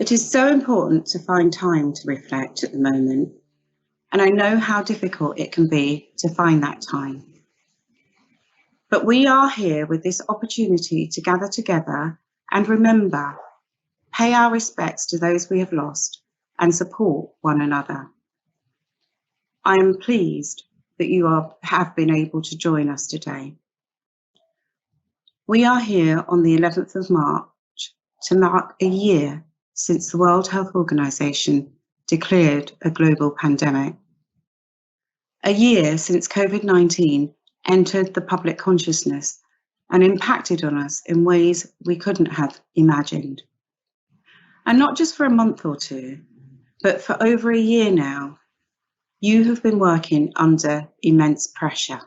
It is so important to find time to reflect at the moment, and I know how difficult it can be to find that time. But we are here with this opportunity to gather together and remember, pay our respects to those we have lost and support one another. I am pleased that you have been able to join us today. We are here on the 11th of March to mark a year since the World Health Organization declared a global pandemic. A year since COVID-19 entered the public consciousness and impacted on us in ways we couldn't have imagined. And not just for a month or two, but for over a year now, you have been working under immense pressure.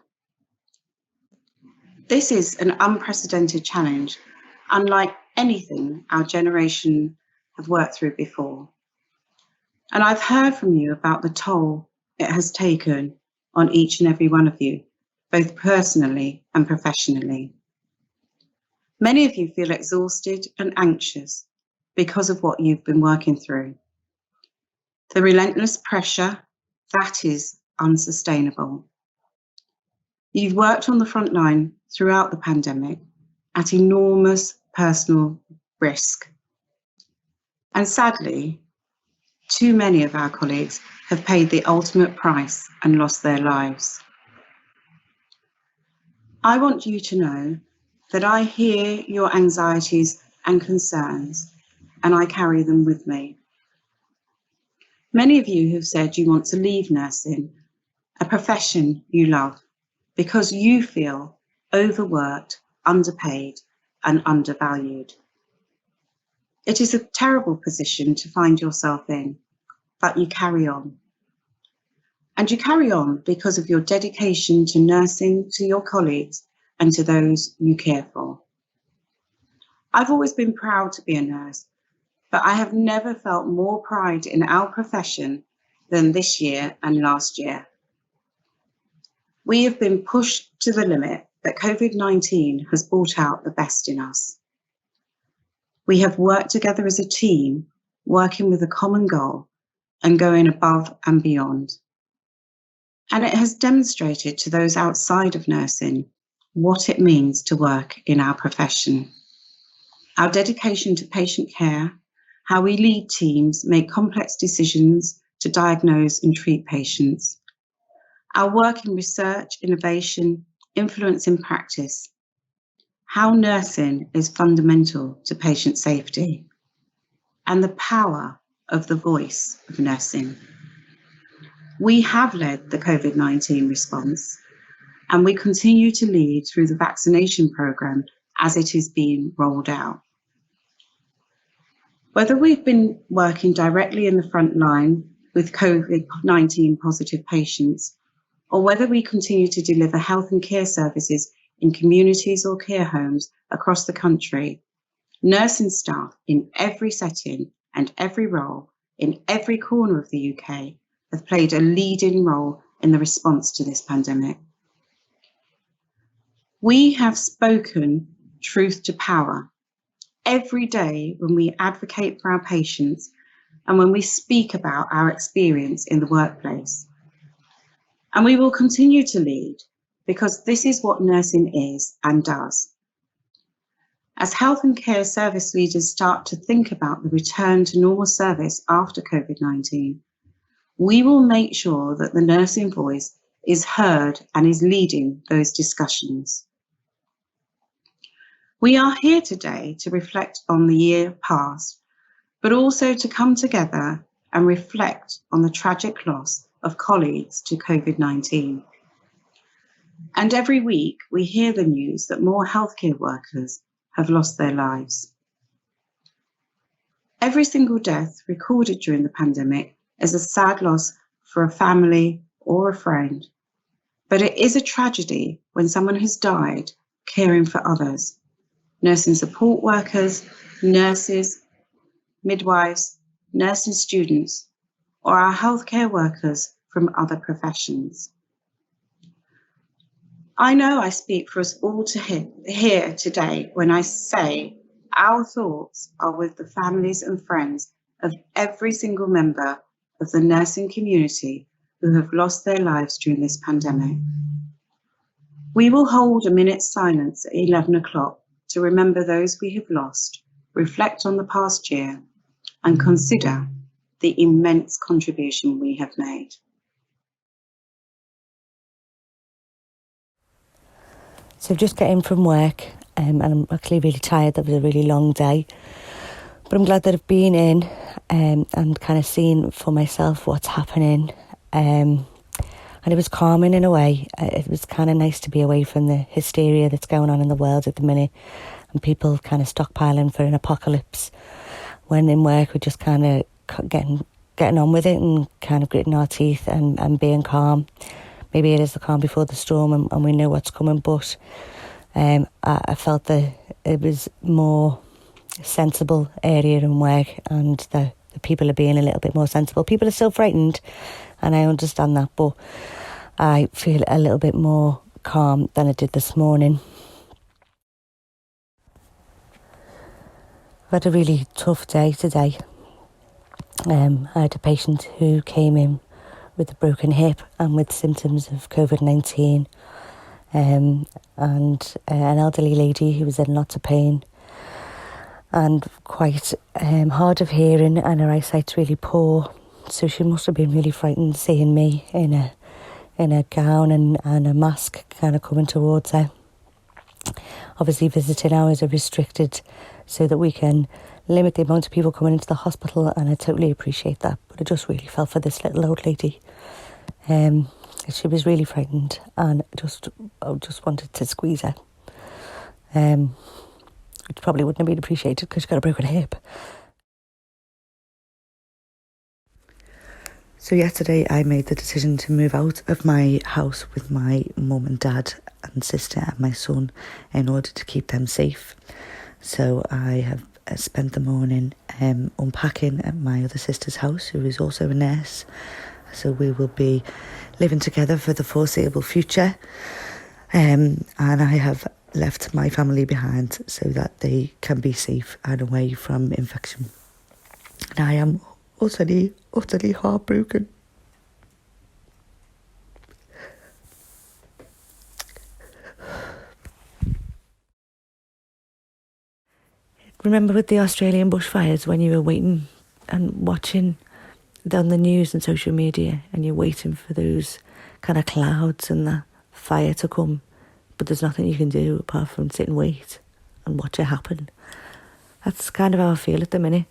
This is an unprecedented challenge, unlike anything our generation have worked through before. And I've heard from you about the toll it has taken on each and every one of you, both personally and professionally. Many of you feel exhausted and anxious because of what you've been working through. The relentless pressure, that is unsustainable. You've worked on the front line throughout the pandemic at enormous personal risk. And sadly, too many of our colleagues have paid the ultimate price and lost their lives. I want you to know that I hear your anxieties and concerns, and I carry them with me. Many of you have said you want to leave nursing, a profession you love, because you feel overworked, underpaid, and undervalued. It is a terrible position to find yourself in, but you carry on. And you carry on because of your dedication to nursing, to your colleagues, and to those you care for. I've always been proud to be a nurse, but I have never felt more pride in our profession than this year and last year. We have been pushed to the limit, but COVID-19 has brought out the best in us. We have worked together as a team, working with a common goal and going above and beyond. And it has demonstrated to those outside of nursing what it means to work in our profession. Our dedication to patient care, how we lead teams, make complex decisions to diagnose and treat patients. Our work in research, innovation, influence in practice. How nursing is fundamental to patient safety. And the power of the voice of nursing. We have led the COVID-19 response, and we continue to lead through the vaccination programme as it is being rolled out. Whether we've been working directly in the front line with COVID-19 positive patients, or whether we continue to deliver health and care services in communities or care homes across the country, nursing staff in every setting and every role in every corner of the UK have played a leading role in the response to this pandemic. We have spoken truth to power every day when we advocate for our patients and when we speak about our experience in the workplace. And we will continue to lead because this is what nursing is and does. As health and care service leaders start to think about the return to normal service after COVID-19, we will make sure that the nursing voice is heard and is leading those discussions. We are here today to reflect on the year past, but also to come together and reflect on the tragic loss of colleagues to COVID-19. And every week we hear the news that more healthcare workers have lost their lives. Every single death recorded during the pandemic is a sad loss for a family or a friend, but it is a tragedy when someone has died caring for others. Nursing support workers, nurses, midwives, nursing students, or our healthcare workers from other professions. I know I speak for us all here today when I say our thoughts are with the families and friends of every single member of the nursing community who have lost their lives during this pandemic. We will hold a minute's silence at 11 o'clock to remember those we have lost, reflect on the past year, and consider the immense contribution we have made. So just getting from work, and I'm actually really tired. That was a really long day. But I'm glad that I've been in and kind of seen for myself what's happening. And it was calming in a way. It was kind of nice to be away from the hysteria that's going on in the world at the minute, and people kind of stockpiling for an apocalypse. When in work, we're just kind of getting on with it and kind of gritting our teeth and being calm. Maybe it is the calm before the storm, and we know what's coming, but I felt that it was more sensible area in work, and the people are being a little bit more sensible. People are still frightened, and I understand that, but I feel a little bit more calm than I did this morning. I've had a really tough day today. I had a patient who came in with a broken hip and with symptoms of COVID-19, and an elderly lady who was in lots of pain and quite hard of hearing, and her eyesight's really poor, so she must have been really frightened seeing me in a gown and a mask kind of coming towards her. Obviously visiting hours are restricted so that we can limit the amount of people coming into the hospital, and I totally appreciate that, but I just really felt for this little old lady. She was really frightened, and I just wanted to squeeze her. Which probably wouldn't have been appreciated because she got a broken hip. So yesterday I made the decision to move out of my house with my mum and dad and sister and my son in order to keep them safe. So I have spent the morning unpacking at my other sister's house, who is also a nurse. So we will be living together for the foreseeable future. And I have left my family behind so that they can be safe and away from infection. And I am utterly heartbroken. Remember with the Australian bushfires, when you were waiting and watching on the news and social media, and you're waiting for those kind of clouds and the fire to come, but there's nothing you can do apart from sit and wait and watch it happen. That's kind of how I feel at the minute.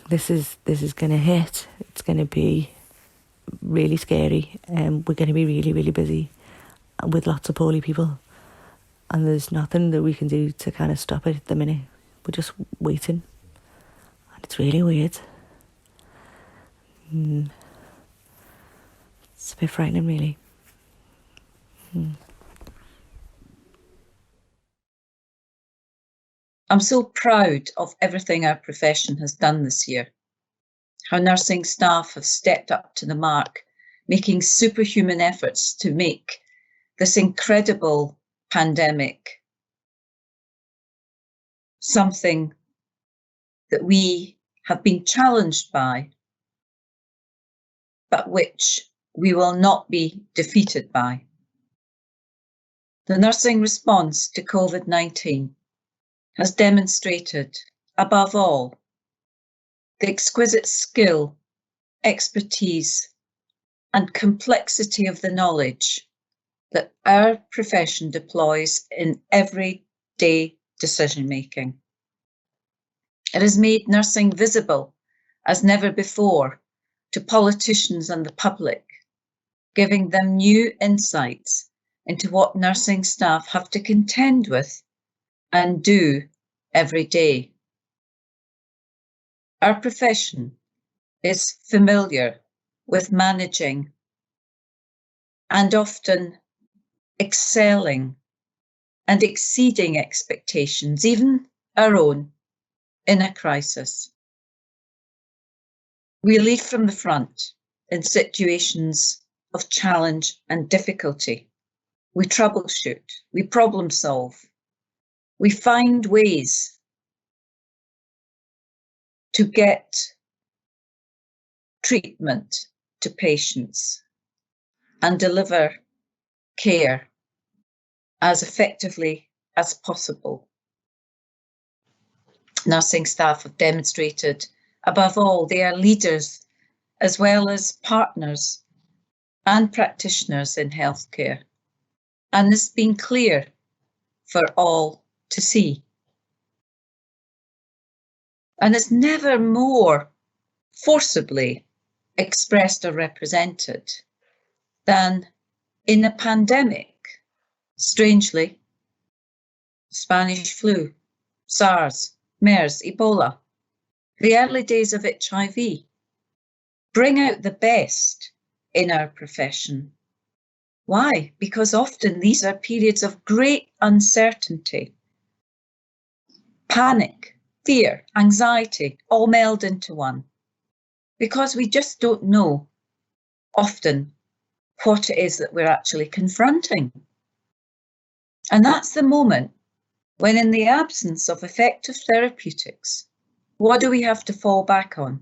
This is going to hit. It's going to be really scary, and we're going to be really, really busy with lots of poorly people, and there's nothing that we can do to kind of stop it at the minute. We're just waiting, and it's really weird. It's a bit frightening, really. I'm so proud of everything our profession has done this year. How nursing staff have stepped up to the mark, making superhuman efforts to make this incredible pandemic something that we have been challenged by, but which we will not be defeated by. The nursing response to COVID-19 has demonstrated, above all, the exquisite skill, expertise, and complexity of the knowledge that our profession deploys in everyday decision-making. It has made nursing visible as never before to politicians and the public, giving them new insights into what nursing staff have to contend with and do every day. Our profession is familiar with managing and often excelling and exceeding expectations, even our own, in a crisis. We lead from the front in situations of challenge and difficulty. We troubleshoot, we problem solve, we find ways to get treatment to patients and deliver care as effectively as possible. Nursing staff have demonstrated, above all, they are leaders as well as partners and practitioners in healthcare. And this has been clear for all to see. And it's never more forcibly expressed or represented than in a pandemic. Strangely, Spanish flu, SARS, MERS, Ebola, the early days of HIV, bring out the best in our profession. Why? Because often these are periods of great uncertainty, panic, fear, anxiety, all meld into one, because we just don't know often what it is that we're actually confronting. And that's the moment when, in the absence of effective therapeutics, what do we have to fall back on?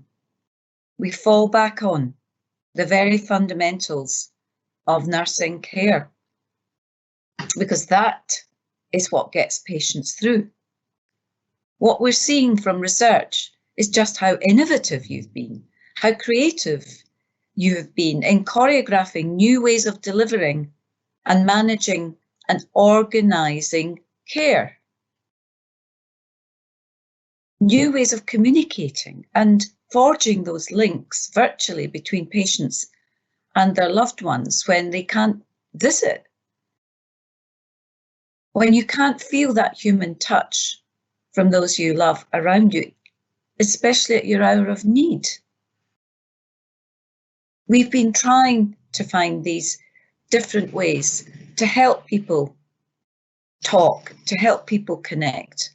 We fall back on the very fundamentals of nursing care, because that is what gets patients through. What we're seeing from research is just how innovative you've been, how creative you have been in choreographing new ways of delivering and managing and organising care. New ways of communicating and forging those links virtually between patients and their loved ones when they can't visit. When you can't feel that human touch from those you love around you, especially at your hour of need. We've been trying to find these different ways to help people talk, to help people connect,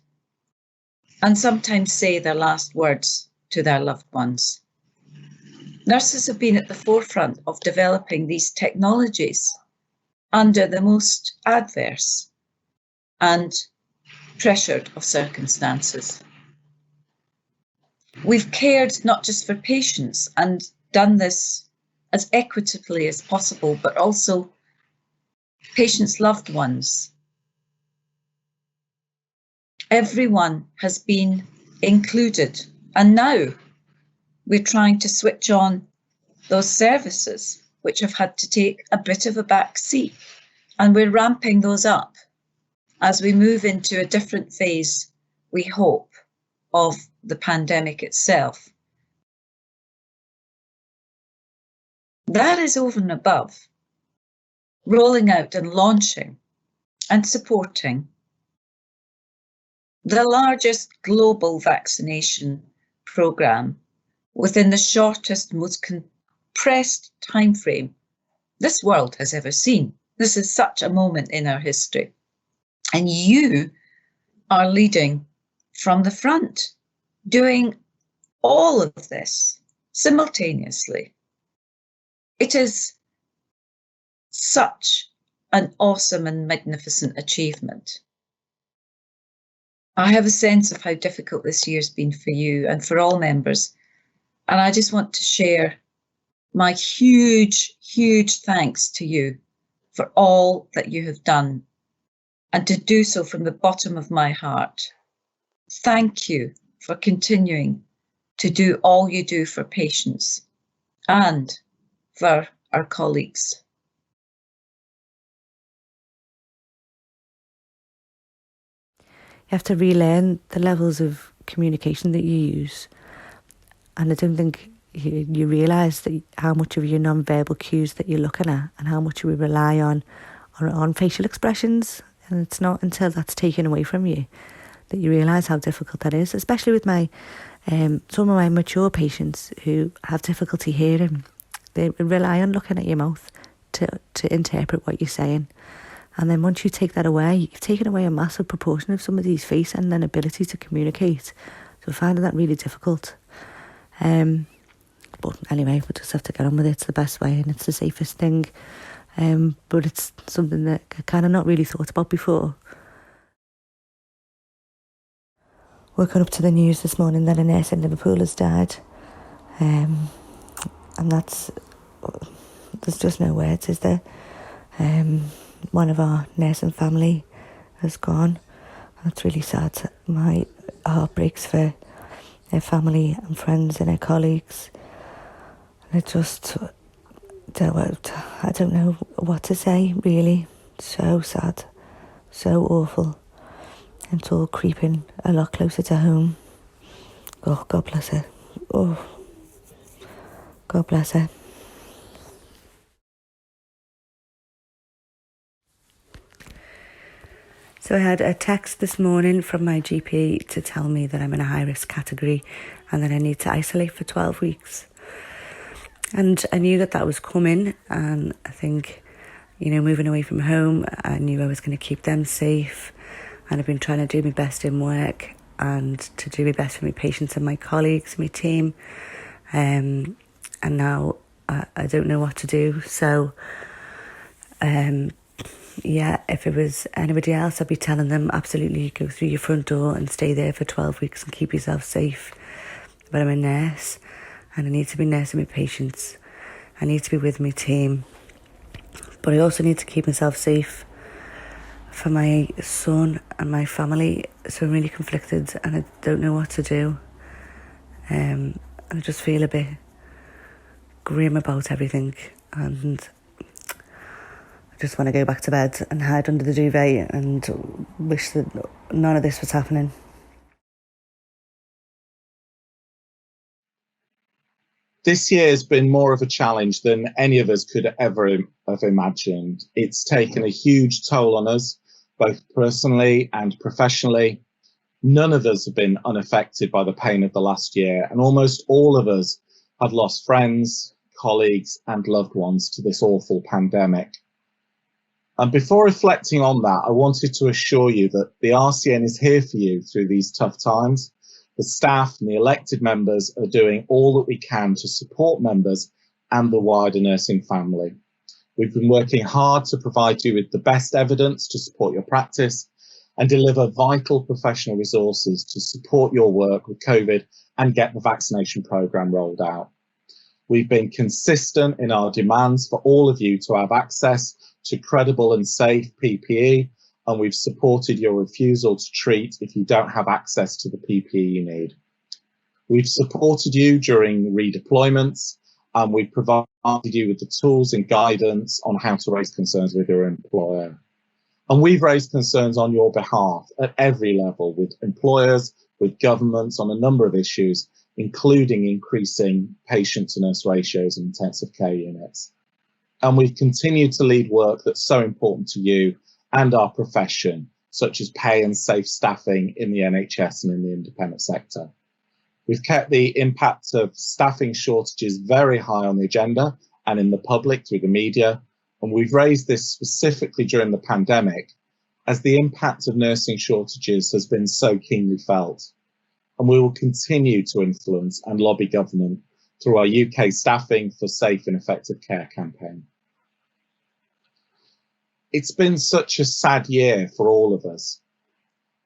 and sometimes say their last words to their loved ones. Nurses have been at the forefront of developing these technologies under the most adverse and pressured of circumstances. We've cared not just for patients and done this as equitably as possible, but also patients' loved ones. Everyone has been included, and now we're trying to switch on those services which have had to take a bit of a back seat, and we're ramping those up as we move into a different phase, we hope, of the pandemic itself. That is over and above rolling out and launching and supporting the largest global vaccination programme within the shortest, most compressed timeframe this world has ever seen. This is such a moment in our history. And you are leading from the front, doing all of this simultaneously. It is such an awesome and magnificent achievement. I have a sense of how difficult this year's been for you and for all members. And I just want to share my huge, huge thanks to you for all that you have done, and to do so from the bottom of my heart. Thank you for continuing to do all you do for patients and for our colleagues. You have to relearn the levels of communication that you use. And I don't think you realise that how much of your non-verbal cues that you're looking at and how much we rely on facial expressions. And it's not until that's taken away from you that you realise how difficult that is, especially with my some of my mature patients who have difficulty hearing. They rely on looking at your mouth to interpret what you're saying. And then once you take that away, you've taken away a massive proportion of somebody's face and then ability to communicate. So I find that really difficult. But anyway, we just have to get on with it. It's the best way and it's the safest thing. But it's something that I kind of not really thought about before. woken up to the news this morning that a nurse in Liverpool has died. And there's just no words, is there? One of our nursing family has gone. That's really sad. My heart breaks for their family and friends and their colleagues. And I don't know what to say, really. So sad, so awful. And it's all creeping a lot closer to home. Oh, God bless her. Oh, God bless her. So I had a text this morning from my GP to tell me that I'm in a high-risk category and that I need to isolate for 12 weeks. And I knew that was coming, and I think, moving away from home, I knew I was going to keep them safe, and I've been trying to do my best in work and to do my best for my patients and my colleagues, my team, and now I don't know what to do. So if it was anybody else, I'd be telling them absolutely go through your front door and stay there for 12 weeks and keep yourself safe. But I'm a nurse and I need to be nursing my patients. I need to be with my team. But I also need to keep myself safe for my son and my family. So I'm really conflicted and I don't know what to do. And I just feel a bit grim about everything, and I just want to go back to bed and hide under the duvet and wish that none of this was happening. This year has been more of a challenge than any of us could ever have imagined. It's taken a huge toll on us, both personally and professionally. None of us have been unaffected by the pain of the last year, and almost all of us have lost friends, colleagues, and loved ones to this awful pandemic. And before reflecting on that, I wanted to assure you that the RCN is here for you through these tough times. The staff and the elected members are doing all that we can to support members and the wider nursing family. We've been working hard to provide you with the best evidence to support your practice and deliver vital professional resources to support your work with COVID and get the vaccination programme rolled out. We've been consistent in our demands for all of you to have access to credible and safe PPE, and we've supported your refusal to treat if you don't have access to the PPE you need. We've supported you during redeployments, and we've provided you with the tools and guidance on how to raise concerns with your employer. And we've raised concerns on your behalf at every level with employers, with governments on a number of issues, including increasing patient to nurse ratios in intensive care units. And we've continued to lead work that's so important to you and our profession, such as pay and safe staffing in the NHS and in the independent sector. We've kept the impact of staffing shortages very high on the agenda and in the public through the media. And we've raised this specifically during the pandemic, as the impact of nursing shortages has been so keenly felt. And we will continue to influence and lobby government through our UK Staffing for Safe and Effective Care campaign. It's been such a sad year for all of us.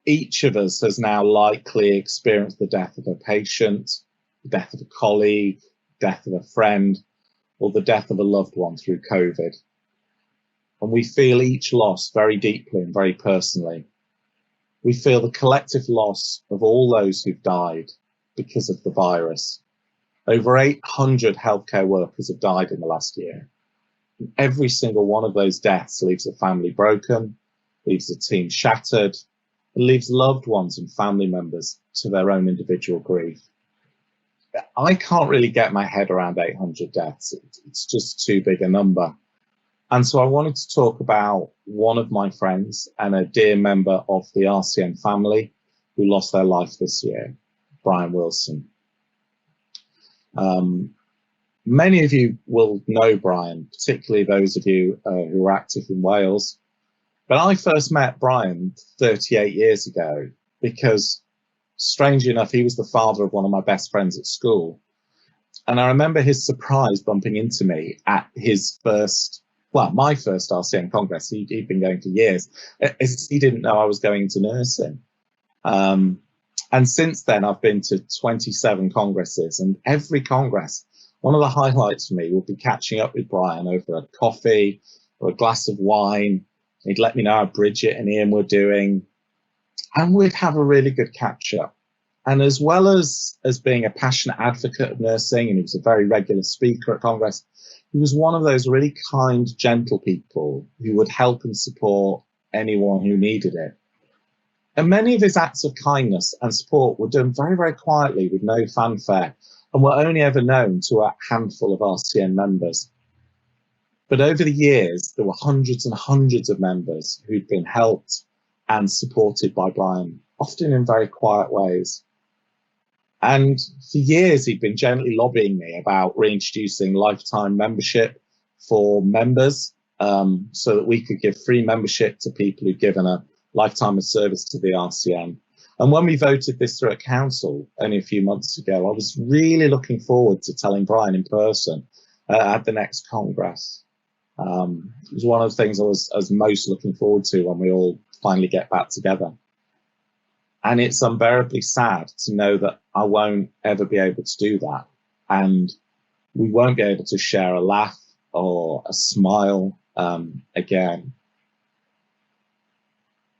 Each of us has now likely experienced the death of a patient, the death of a colleague, death of a friend, or the death of a loved one through COVID. And we feel each loss very deeply and very personally. We feel the collective loss of all those who've died because of the virus. Over 800 healthcare workers have died in the last year. And every single one of those deaths leaves a family broken, leaves a team shattered, and leaves loved ones and family members to their own individual grief. I can't really get my head around 800 deaths. It's just too big a number. And so I wanted to talk about one of my friends and a dear member of the RCN family who lost their life this year, Brian Wilson. Many of you will know Brian, particularly those of you who are active in Wales. But I first met Brian 38 years ago because, strangely enough, he was the father of one of my best friends at school. And I remember his surprise bumping into me at his my first RCN Congress. He'd been going for years. He didn't know I was going into nursing. And since then, I've been to 27 congresses, and every congress, one of the highlights for me will be catching up with Brian over a coffee or a glass of wine. He'd let me know how Bridget and Ian were doing, and we'd have a really good catch up. And as well as being a passionate advocate of nursing, and he was a very regular speaker at Congress, he was one of those really kind, gentle people who would help and support anyone who needed it. And many of his acts of kindness and support were done very, very quietly with no fanfare, and were only ever known to a handful of RCN members. But over the years, there were hundreds and hundreds of members who'd been helped and supported by Brian, often in very quiet ways. And for years, he'd been gently lobbying me about reintroducing lifetime membership for members, so that we could give free membership to people who've given a lifetime of service to the RCN. And when we voted this through at council only a few months ago, I was really looking forward to telling Brian in person at the next Congress. It was one of the things I was most looking forward to when we all finally get back together. And it's unbearably sad to know that I won't ever be able to do that. And we won't be able to share a laugh or a smile again.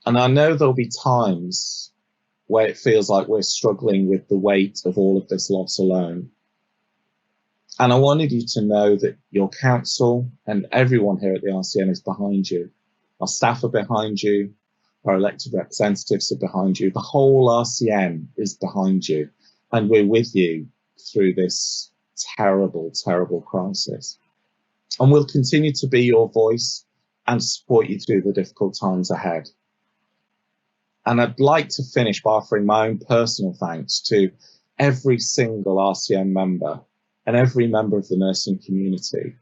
And I know there'll be times where it feels like we're struggling with the weight of all of this loss alone. And I wanted you to know that your council and everyone here at the RCN is behind you. Our staff are behind you. Our elected representatives are behind you. The whole RCN is behind you. And we're with you through this terrible, terrible crisis. And we'll continue to be your voice and support you through the difficult times ahead. And I'd like to finish by offering my own personal thanks to every single RCN member and every member of the nursing community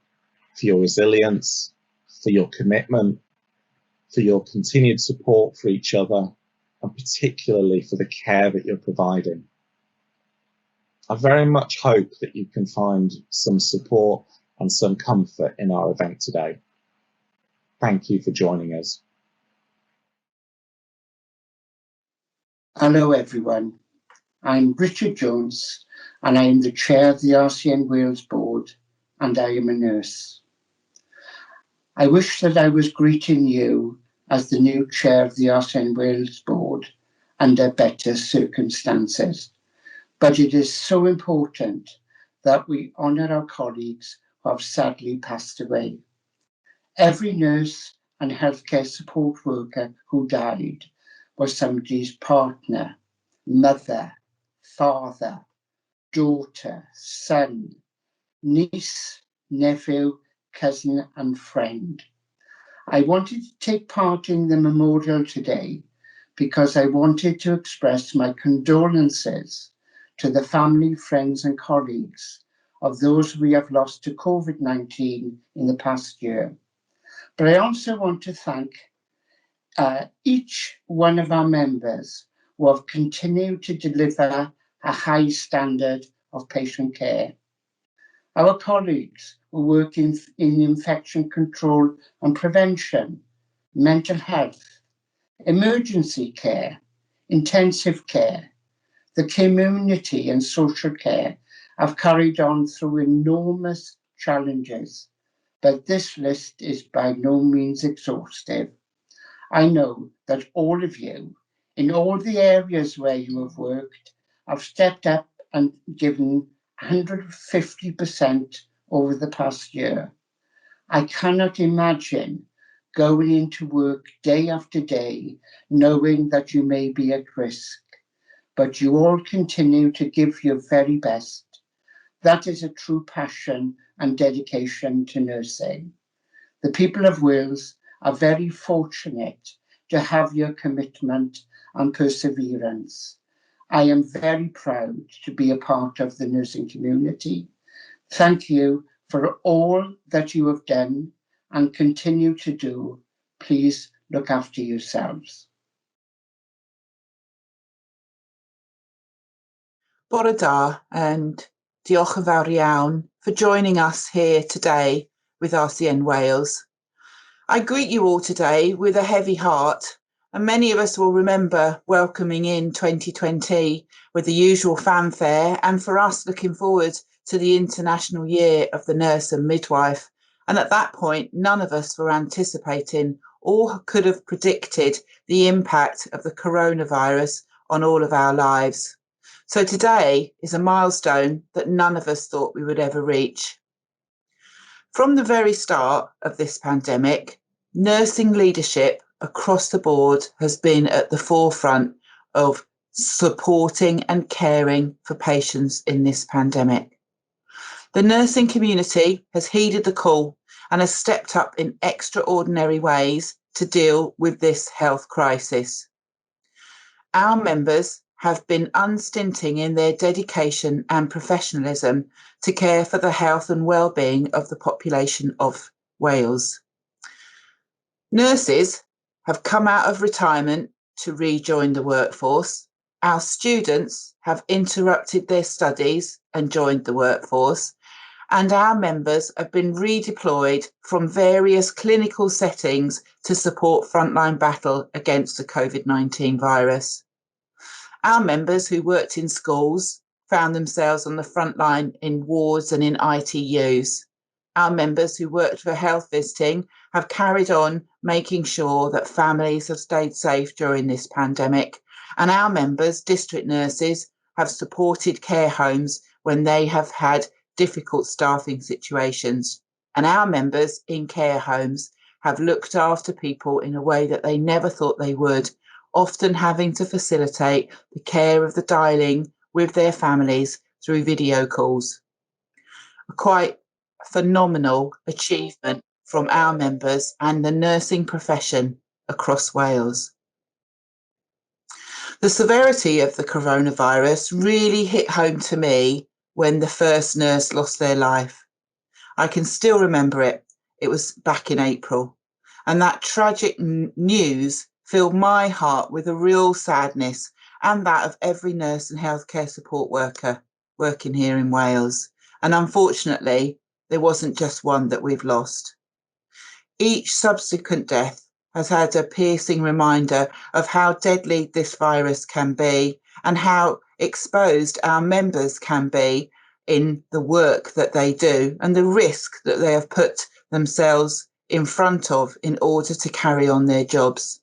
for your resilience, for your commitment, for your continued support for each other, and particularly for the care that you're providing. I very much hope that you can find some support and some comfort in our event today. Thank you for joining us. Hello everyone, I'm Richard Jones and I am the chair of the RCN Wales board and I am a nurse. I wish that I was greeting you as the new chair of the RCN Wales board under better circumstances, but it is so important that we honour our colleagues who have sadly passed away. Every nurse and healthcare support worker who died was somebody's partner, mother, father, daughter, son, niece, nephew, cousin and friend. I wanted to take part in the memorial today because I wanted to express my condolences to the family, friends and colleagues of those we have lost to COVID-19 in the past year. But I also want to thank each one of our members who have continued to deliver a high standard of patient care. Our colleagues who work in infection control and prevention, mental health, emergency care, intensive care, the community and social care have carried on through enormous challenges, but this list is by no means exhaustive. I know that all of you, in all the areas where you have worked, have stepped up and given 150% over the past year. I cannot imagine going into work day after day knowing that you may be at risk, but you all continue to give your very best. That is a true passion and dedication to nursing. The people of Wales are very fortunate to have your commitment and perseverance. I am very proud to be a part of the nursing community. Thank you for all that you have done and continue to do. Please look after yourselves. Bore da, and diolch yn fawr iawn for joining us here today with RCN Wales. I greet you all today with a heavy heart And many of us will remember welcoming in 2020 with the usual fanfare, and for us looking forward to the International Year of the Nurse and Midwife. And at that point, none of us were anticipating or could have predicted the impact of the coronavirus on all of our lives. So today is a milestone that none of us thought we would ever reach. From the very start of this pandemic, nursing leadership across the board has been at the forefront of supporting and caring for patients in this pandemic. The nursing community has heeded the call and has stepped up in extraordinary ways to deal with this health crisis. Our members have been unstinting in their dedication and professionalism to care for the health and well-being of the population of Wales. Nurses have come out of retirement to rejoin the workforce. Our students have interrupted their studies and joined the workforce. And our members have been redeployed from various clinical settings to support frontline battle against the COVID-19 virus. Our members who worked in schools found themselves on the front line in wards and in ITUs. Our members who worked for health visiting have carried on making sure that families have stayed safe during this pandemic. And our members, district nurses, have supported care homes when they have had difficult staffing situations. And our members in care homes have looked after people in a way that they never thought they would, often having to facilitate the care of the dying with their families through video calls. A quite phenomenal achievement from our members and the nursing profession across Wales. The severity of the coronavirus really hit home to me when the first nurse lost their life. I can still remember it. It was back in April. And that tragic news filled my heart with a real sadness, and that of every nurse and healthcare support worker working here in Wales. And unfortunately, there wasn't just one that we've lost. Each subsequent death has had a piercing reminder of how deadly this virus can be and how exposed our members can be in the work that they do and the risk that they have put themselves in front of in order to carry on their jobs.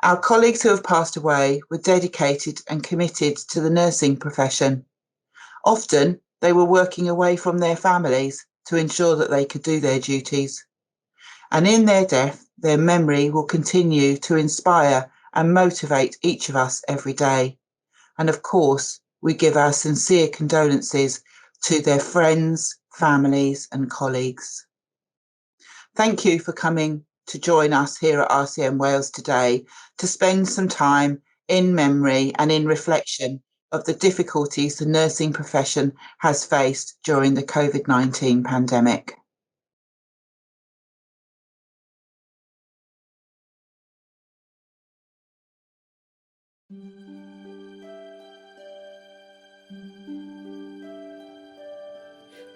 Our colleagues who have passed away were dedicated and committed to the nursing profession. Often they were working away from their families to ensure that they could do their duties. And in their death, their memory will continue to inspire and motivate each of us every day. And of course, we give our sincere condolences to their friends, families and colleagues. Thank you for coming to join us here at RCN Wales today to spend some time in memory and in reflection of the difficulties the nursing profession has faced during the COVID-19 pandemic.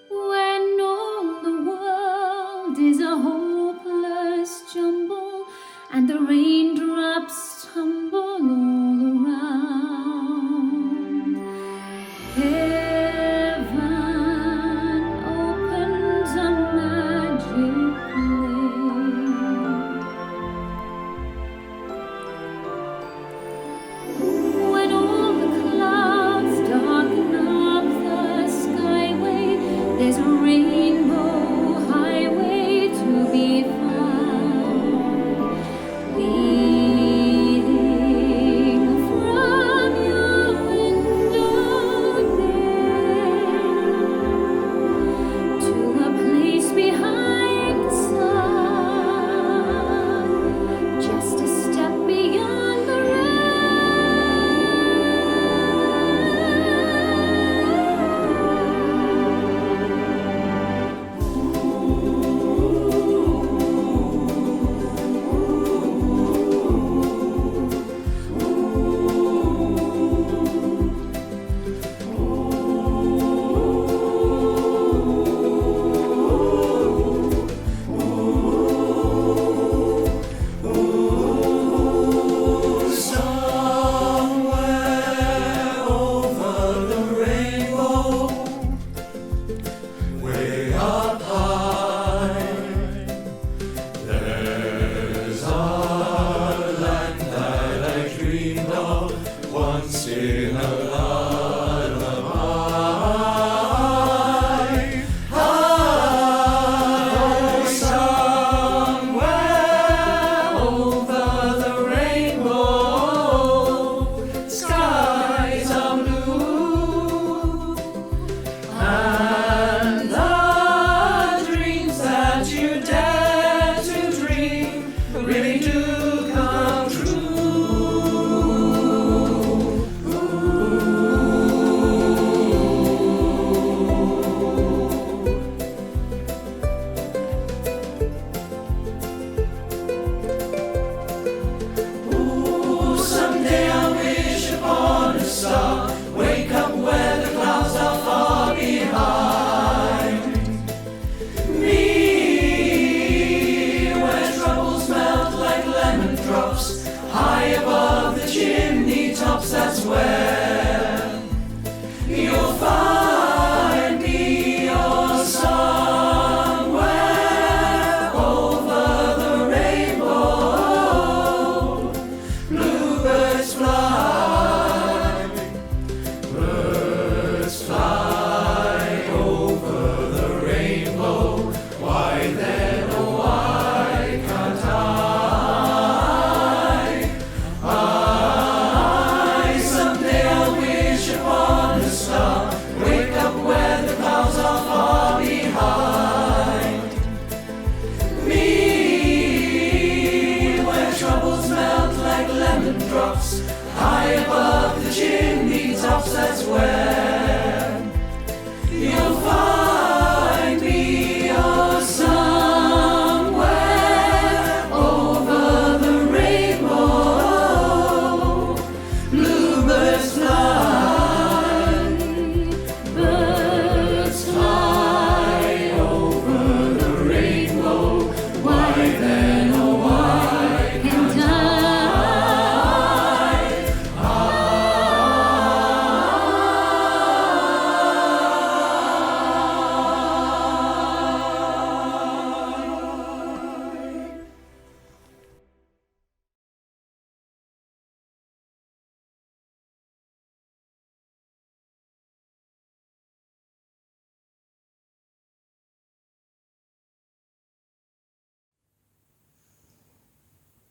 When all the world is a hopeless jumble and the raindrops tumble all around, heaven opens a magic way.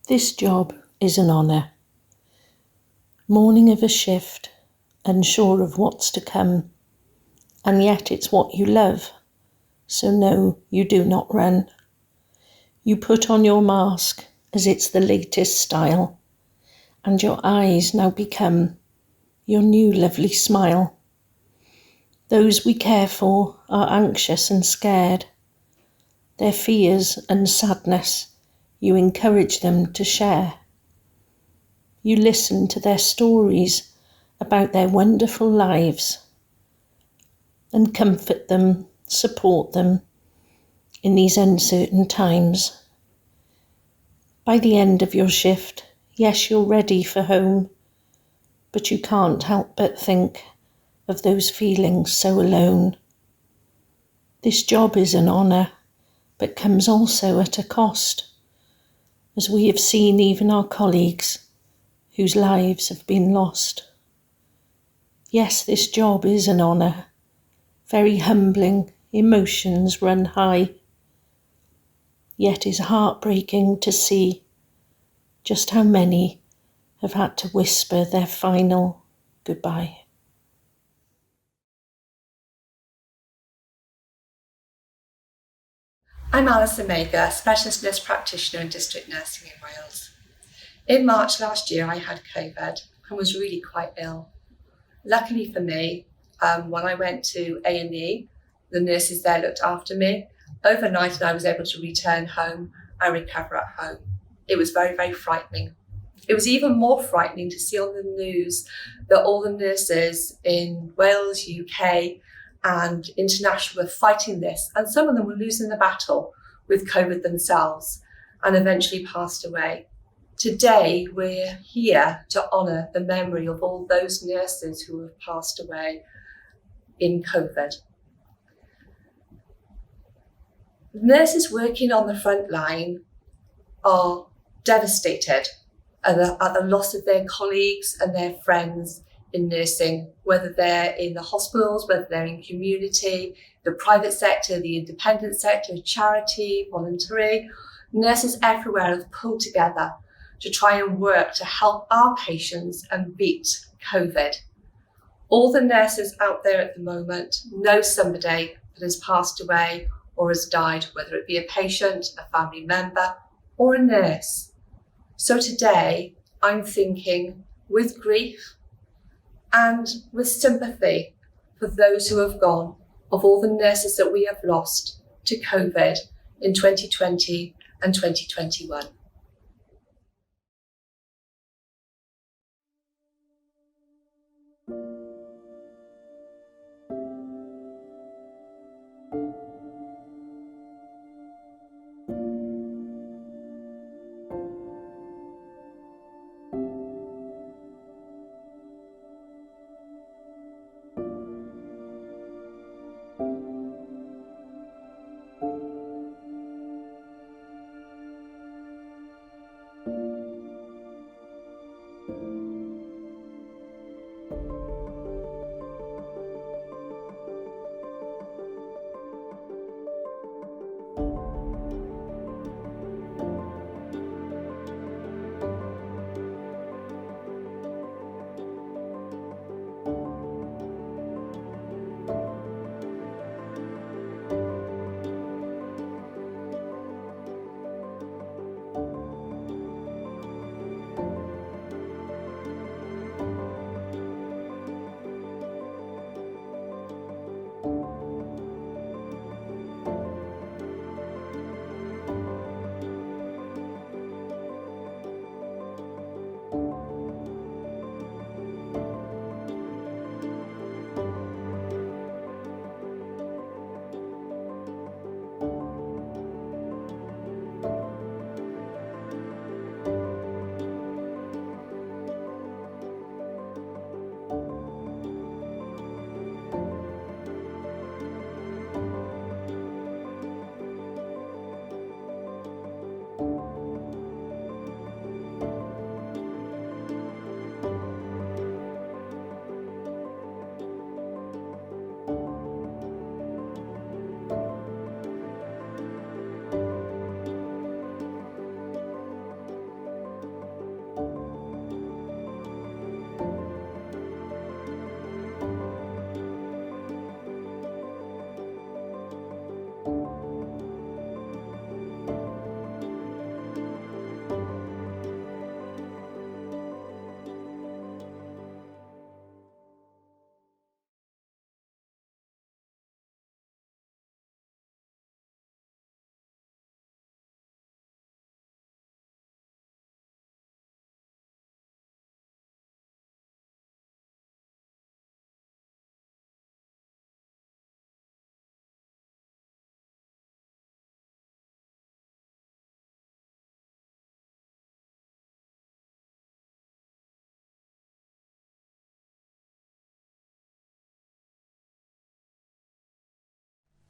This job is an honour. Morning of a shift, unsure of what's to come, and yet it's what you love, so no, you do not run. You put on your mask as it's the latest style, and your eyes now become your new lovely smile. Those we care for are anxious and scared. Their fears and sadness, you encourage them to share. You listen to their stories about their wonderful lives and comfort them, support them in these uncertain times. By the end of your shift, yes, you're ready for home, but you can't help but think of those feelings so alone. This job is an honour, but comes also at a cost, as we have seen even our colleagues whose lives have been lost. Yes, this job is an honour, very humbling, emotions run high, yet is heartbreaking to see just how many have had to whisper their final goodbye. I'm Alison Mager, Specialist Nurse Practitioner in District Nursing in Wales. In March last year, I had COVID and was really quite ill. Luckily for me, when I went to A&E, the nurses there looked after me. Overnight, and I was able to return home and recover at home. It was very, very frightening. It was even more frightening to see on the news that all the nurses in Wales, UK, and international were fighting this, and some of them were losing the battle with COVID themselves and eventually passed away. Today, we're here to honour the memory of all those nurses who have passed away in COVID. Nurses working on the front line are devastated at the loss of their colleagues and their friends in nursing, whether they're in the hospitals, whether they're in community, the private sector, the independent sector, charity, voluntary. Nurses everywhere have pulled together to try and work to help our patients and beat COVID. All the nurses out there at the moment know somebody that has passed away or has died, whether it be a patient, a family member, or a nurse. So today, I'm thinking with grief and with sympathy for those who have gone, of all the nurses that we have lost to COVID in 2020 and 2021.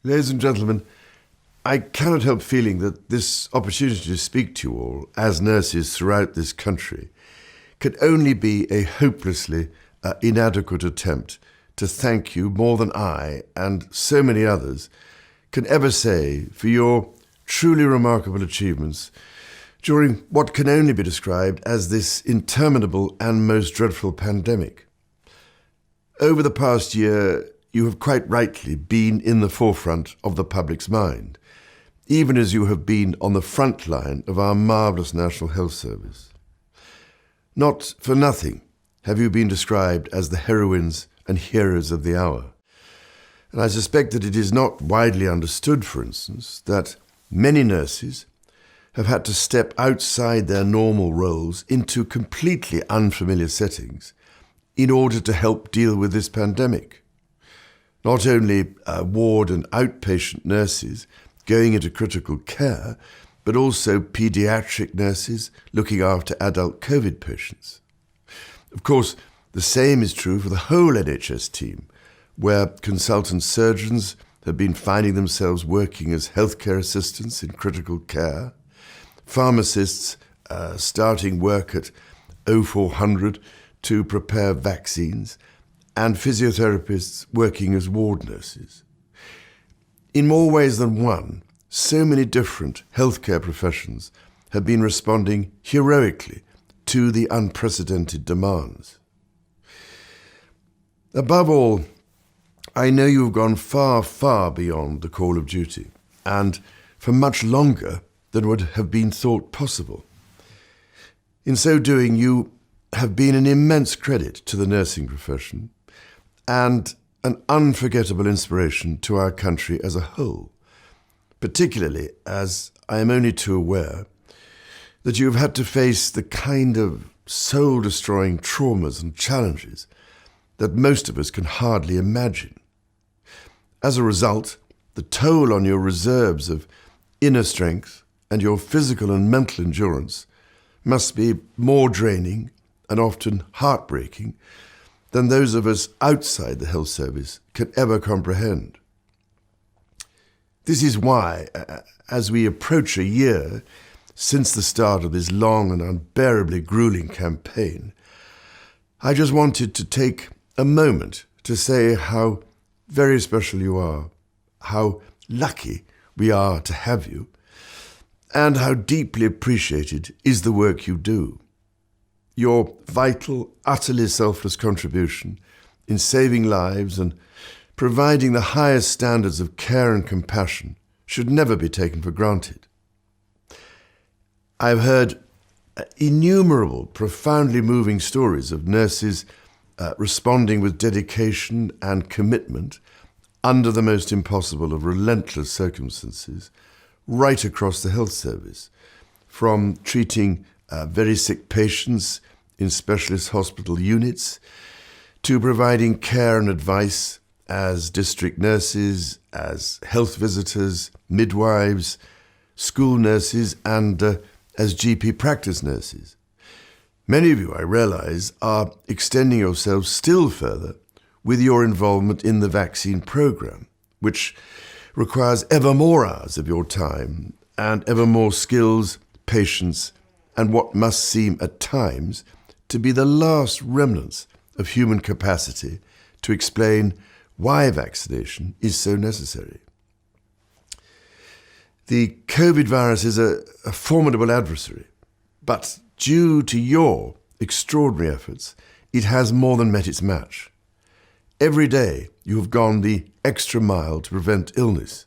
Ladies and gentlemen, I cannot help feeling that this opportunity to speak to you all as nurses throughout this country could only be a hopelessly inadequate attempt to thank you more than I and so many others can ever say for your truly remarkable achievements during what can only be described as this interminable and most dreadful pandemic. Over the past year, you have quite rightly been in the forefront of the public's mind, even as you have been on the front line of our marvellous National Health Service. Not for nothing have you been described as the heroines and heroes of the hour. And I suspect that it is not widely understood, for instance, that many nurses have had to step outside their normal roles into completely unfamiliar settings in order to help deal with this pandemic. Not only ward and outpatient nurses going into critical care, but also paediatric nurses looking after adult COVID patients. Of course, the same is true for the whole NHS team, where consultant surgeons have been finding themselves working as healthcare assistants in critical care, pharmacists starting work at 0400 to prepare vaccines, and physiotherapists working as ward nurses. In more ways than one, so many different healthcare professions have been responding heroically to the unprecedented demands. Above all, I know you have gone far, far beyond the call of duty, and for much longer than would have been thought possible. In so doing, you have been an immense credit to the nursing profession and an unforgettable inspiration to our country as a whole, particularly as I am only too aware that you have had to face the kind of soul-destroying traumas and challenges that most of us can hardly imagine. As a result, the toll on your reserves of inner strength and your physical and mental endurance must be more draining and often heartbreaking than those of us outside the health service can ever comprehend. This is why, as we approach a year since the start of this long and unbearably grueling campaign, I just wanted to take a moment to say how very special you are, how lucky we are to have you, and how deeply appreciated is the work you do. Your vital, utterly selfless contribution in saving lives and providing the highest standards of care and compassion should never be taken for granted. I've heard innumerable, profoundly moving stories of nurses responding with dedication and commitment under the most impossible of relentless circumstances right across the health service, from treating very sick patients in specialist hospital units to providing care and advice as district nurses, as health visitors, midwives, school nurses, and as GP practice nurses. Many of you, I realise, are extending yourselves still further with your involvement in the vaccine programme, which requires ever more hours of your time and ever more skills, patience, and what must seem at times to be the last remnants of human capacity to explain why vaccination is so necessary. The COVID virus is a formidable adversary, but due to your extraordinary efforts, it has more than met its match. Every day you have gone the extra mile to prevent illness,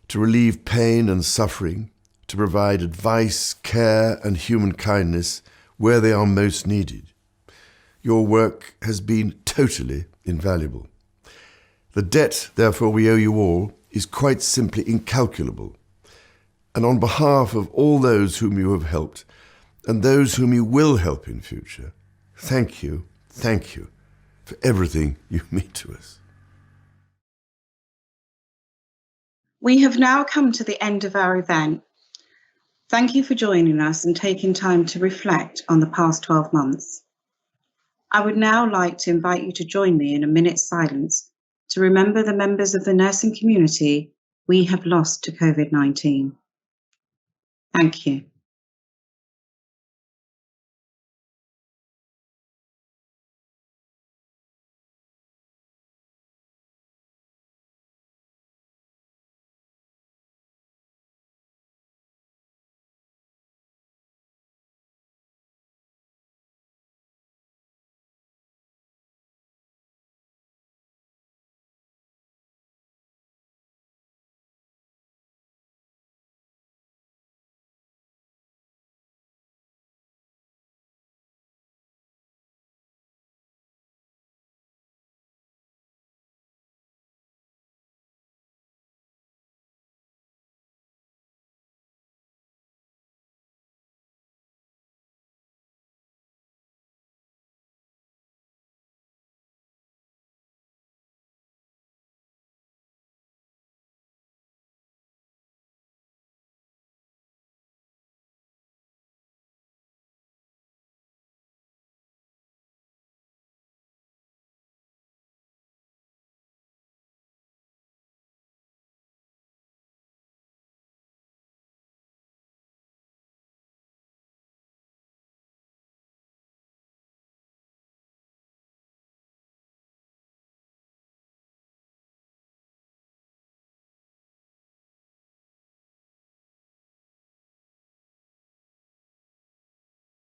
to relieve pain and suffering, to provide advice, care, and human kindness where they are most needed. Your work has been totally invaluable. The debt, therefore, we owe you all is quite simply incalculable. And on behalf of all those whom you have helped, and those whom you will help in future, thank you for everything you mean to us. We have now come to the end of our event. Thank you for joining us and taking time to reflect on the past 12 months. I would now like to invite you to join me in a minute's silence to remember the members of the nursing community we have lost to COVID-19. Thank you.